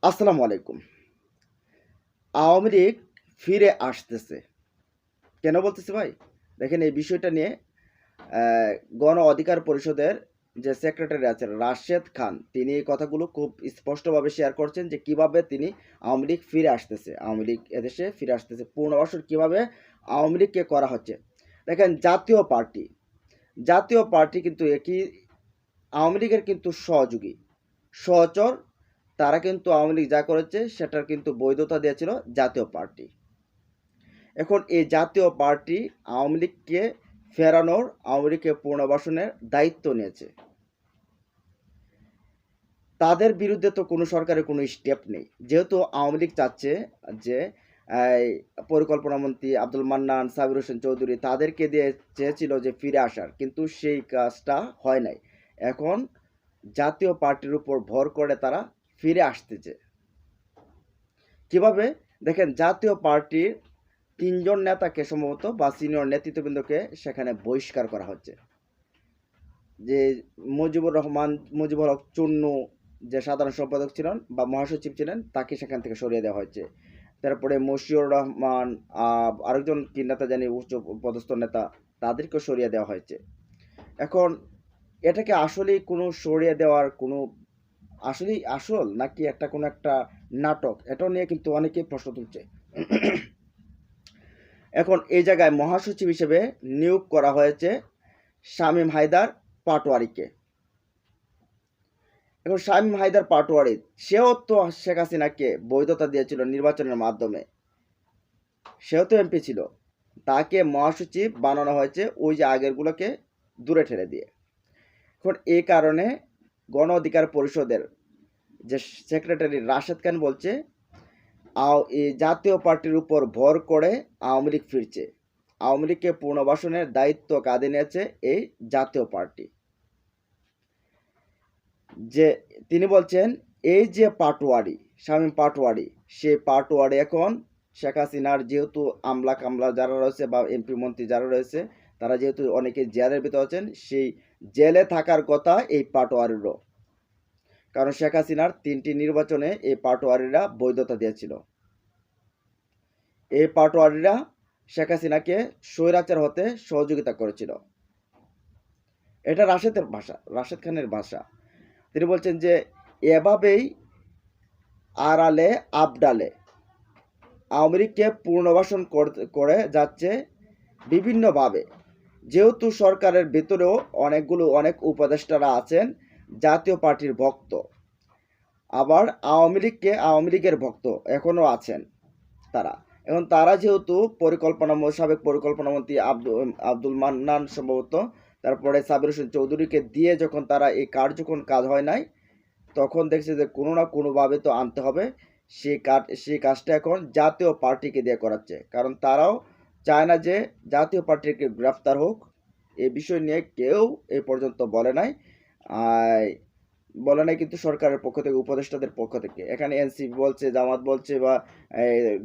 আসসালামু আলাইকুম। আওয়ামী লীগ ফিরে আসতেছে। কেন বলতেছি ভাই? দেখেন এই বিষয়টা নিয়ে অ্যা গণ অধিকার পরিষদের যে সেক্রেটারি আছেন রাশেদ খান, তিনি এই কথাগুলো খুব স্পষ্টভাবে শেয়ার করছেন যে কিভাবে তিনি আওয়ামী লীগ ফিরে আসতেছে। আওয়ামী লীগ এদেশে ফিরে আসতেছে। পুনর্বাসন কিভাবে আওয়ামী লীগকে করা হচ্ছে। দেখেন জাতীয় পার্টি কিন্তু একই আওয়ামী লীগের কিন্তু সহযোগী, সহচর। তারা কিন্তু আওয়ামী লীগ যা করেছে সেটার কিন্তু বৈধতা দিয়েছিল জাতীয় পার্টি। এখন এই জাতীয় পার্টি আওয়ামী লীগকে ফেরানোর, আওয়ামী লীগকে পুনর্বাসনের দায়িত্ব নিয়েছে। তাদের বিরুদ্ধে তো কোনো সরকারের কোনো স্টেপ নেই। যেহেতু আওয়ামী লীগ চাচ্ছে যে এই পরিকল্পনা মন্ত্রী আব্দুল মান্নান, সাবির হোসেন চৌধুরী তাদেরকে দিয়ে চেয়েছিল যে ফিরে আসার, কিন্তু সেই কাজটা হয় নাই। এখন জাতীয় পার্টির উপর ভর করে তারা ফিরে আসতেছে। কিভাবে? দেখেন জাতীয় পার্টির ৩ জন নেতাকে সম্ভবত বা সিনিয়র নেতৃত্ববৃন্দকে সেখানে বহিষ্কার করা হচ্ছে। যে মুজিবুর হক চুন্নু যে সাধারণ সম্পাদক ছিলেন বা মহাসচিব ছিলেন তাকে সেখান থেকে সরিয়ে দেওয়া হয়েছে। তারপরে মশিউর রহমান আরেকজন কি নেতা জানি উচ্চ পদস্থ নেতা তাদেরকেও সরিয়ে দেওয়া হয়েছে। এখন এটাকে আসলেই কোনো সরিয়ে দেওয়ার কোনো আসলেই আসল নাকি কোনো একটা নাটক? এটাও নিয়ে কিন্তু অনেকেই প্রশ্ন তুলছে। এখন এই জায়গায় মহাসচিব হিসেবে নিয়োগ করা হয়েছে শামীম হায়দার পাটোয়ারিকে। এখন শামীম হায়দার পাটোয়ারি সেও তো শেখ হাসিনাকে বৈধতা দিয়েছিল নির্বাচনের মাধ্যমে, সেও তো এমপি ছিল। তাকে মহাসচিব বানানো হয়েছে ওই যে আগেরগুলোকে দূরে ঠেলে দিয়ে। এখন এই কারণে গণ অধিকার পরিষদের যে সেক্রেটারি রাশেদ খান বলছে এই জাতীয় পার্টির উপর ভর করে আওয়ামী লীগ ফিরছে। আওয়ামী লীগকে পুনর্বাসনের দায়িত্ব কাঁধে নিয়েছে এই জাতীয় পার্টি। যে তিনি বলছেন এই যে পাটোয়ারি, শামীম পাটোয়ারি, সে পাটোয়ারি এখন শেখ হাসিনার যেহেতু আমলা কামলা যারা রয়েছে বা এমপি মন্ত্রী যারা রয়েছে তারা যেহেতু অনেকে জেলের ভিতরে আছেন, সেই জেলে থাকার কথা এই পাটোয়ারিরও। কারণ শেখ হাসিনার ৩টি নির্বাচনে এই পাটোয়ারিরা বৈধতা দিয়েছিল। এই পাটোয়ারিরা শেখ হাসিনাকে স্বৈরাচার হতে সহযোগিতা করেছিল। এটা রাশেদ খানের ভাষা। তিনি বলছেন যে এভাবেই আড়ালে আবডালে আওয়ামী লীগকে পুনর্বাসন করে যাচ্ছে বিভিন্নভাবে। যেহেতু সরকারের ভেতরেও অনেক উপদেষ্টারা আছেন জাতীয় পার্টির ভক্ত, আবার আওয়ামী লীগের ভক্ত এখনও আছেন তারা। এখন তারা যেহেতু সাবেক পরিকল্পনা মন্ত্রী আব্দুল মান্নান সম্ভবত, তারপরে সাবির হোসেন চৌধুরীকে দিয়ে যখন তারা এই কাজ হয় নাই, তখন দেখছে যে কোনো না কোনোভাবে তো আনতে হবে। সেই কাজটা এখন জাতীয় পার্টিকে দিয়ে করাচ্ছে। কারণ তারাও চায় না যে জাতীয় পার্টিকে গ্রেফতার হোক। এ বিষয় নিয়ে কেউ এ পর্যন্ত বলে নাই কিন্তু সরকারের পক্ষ থেকে, উপদেষ্টাদের পক্ষ থেকে। এখানে এনসিপি বলছে, জামাত বলছে বা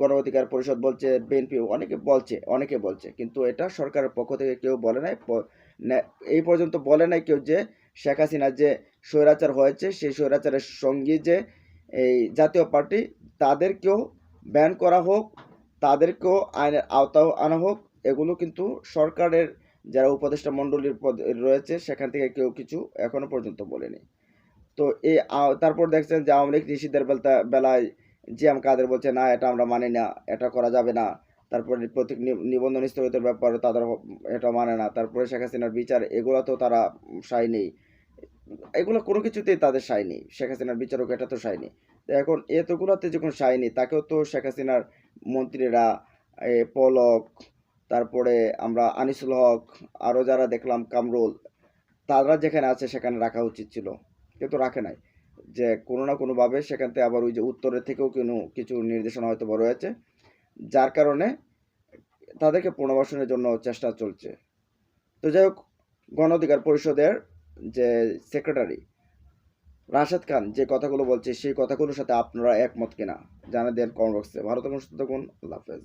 গণ অধিকার পরিষদ বলছে, বিএনপি অনেকে বলছে, কিন্তু এটা সরকারের পক্ষ থেকে কেউ বলে নাই। এই পর্যন্ত বলে নাই কেউ যে শেখ হাসিনা যে স্বৈরাচার হয়েছে সেই স্বৈরাচারের সঙ্গী যে এই জাতীয় পার্টি তাদেরকেও ব্যান করা হোক, তাদেরকেও আইনের আওতাও আনা হোক। এগুলো কিন্তু সরকারের যারা উপদেষ্টা মণ্ডলীর রয়েছে সেখান থেকে কেউ কিছু এখনো পর্যন্ত বলেনি। তো তারপর দেখছেন যে আওয়ামী লীগ নিষিদ্ধের বেলায় জিএম কাদের বলছে না এটা আমরা মানি না, এটা করা যাবে না। তারপরে প্রতীক নিবন্ধন স্থগিতের ব্যাপারে তাদের এটা মানে না। তারপরে শেখ হাসিনার বিচার, এগুলো তো তারা সায় নেই। এগুলো কোনো কিছুতেই তাদের সায় নেই। শেখ হাসিনার বিচারক এটা তো সায় নেই। তো এখন এতগুলোতে যখন সায় নেই, তাকেও তো শেখ হাসিনার মন্ত্রীরা পলক, তারপরে আমরা আনিসুল হক, আরও যারা দেখলাম কামরুল, তারা যেখানে আছে সেখানে রাখা উচিত ছিল, কিন্তু রাখে নাই। যে কোনো না কোনোভাবে সেখান থেকে আবার ওই যে উত্তরের থেকেও কিছু নির্দেশনা হয়তো বড় হয়েছে, যার কারণে তাদেরকে পুনর্বাসনের জন্য চেষ্টা চলছে। তো যাই হোক, গণ অধিকার পরিষদের যে সেক্রেটারি রাশেদ খান যে কথাগুলো বলছে সেই কথাগুলোর সাথে আপনারা একমত কিনা জানা দেন কমেন্ট বক্সে। ভালো থাকুন, সুস্থ থাকুন, আল্লাহ হাফেজ।